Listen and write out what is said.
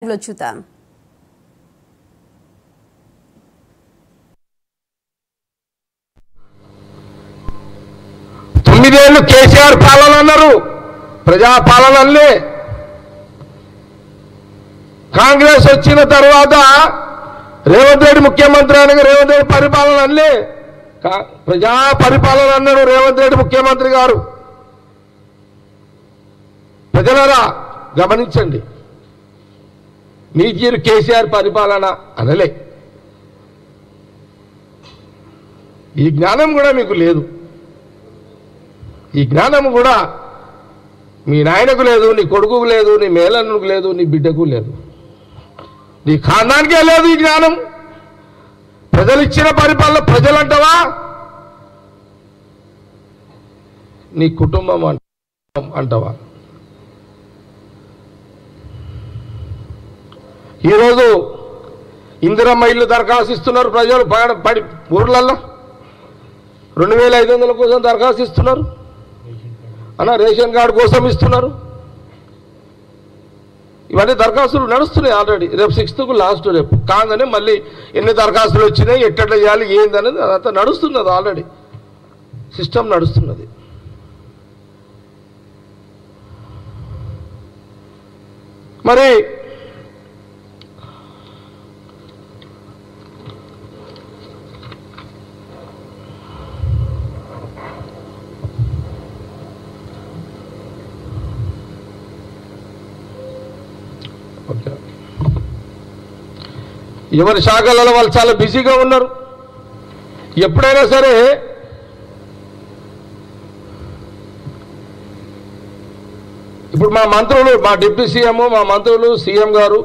లో చూద్దాం. తొమ్మిదేళ్లు కేసీఆర్ పాలన అన్నారు, ప్రజాపాలనలే. కాంగ్రెస్ వచ్చిన తర్వాత రేవంత్ రెడ్డి ముఖ్యమంత్రి అనగా రేవంత్ రెడ్డి పరిపాలన అల్లే, ప్రజా పరిపాలన అన్నాడు రేవంత్ రెడ్డి ముఖ్యమంత్రి గారు. ప్రజలారా గమనించండి, మీరు కేసీఆర్ పరిపాలన అనలే. ఈ జ్ఞానం కూడా మీకు లేదు. ఈ జ్ఞానం కూడా మీ నాయనకు లేదు, నీ కొడుకుకు లేదు, నీ మేనన్నుకు లేదు, నీ బిడ్డకు లేదు, నీ ఖాందానికే లేదు ఈ జ్ఞానం. ప్రజలు ఇచ్చిన పరిపాలన ప్రజలంటావా, నీ కుటుంబం అంటావా? ఈరోజు ఇందిరమ్మ ఇల్లు దరఖాస్తు ఇస్తున్నారు ప్రజలు పడి ఊర్లల్లో. 2500 కోసం దరఖాస్తు ఇస్తున్నారు అన్న, రేషన్ కార్డు కోసం ఇస్తున్నారు. ఇవన్నీ దరఖాస్తులు నడుస్తున్నాయి ఆల్రెడీ. రేపు 6th లాస్ట్, రేపు కాగానే మళ్ళీ ఎన్ని దరఖాస్తులు వచ్చినాయి, ఎట్లా చేయాలి, ఏందనేది అదంతా నడుస్తున్నది. ఆల్రెడీ సిస్టమ్ నడుస్తున్నది. మరి ఎవరి శాఖలలో వాళ్ళు చాలా బిజీగా ఉన్నారు. ఎప్పుడైనా సరే ఇప్పుడు మా మంత్రులు, మా డిప్యూటీ సీఎం, మా మంత్రులు, సీఎం గారు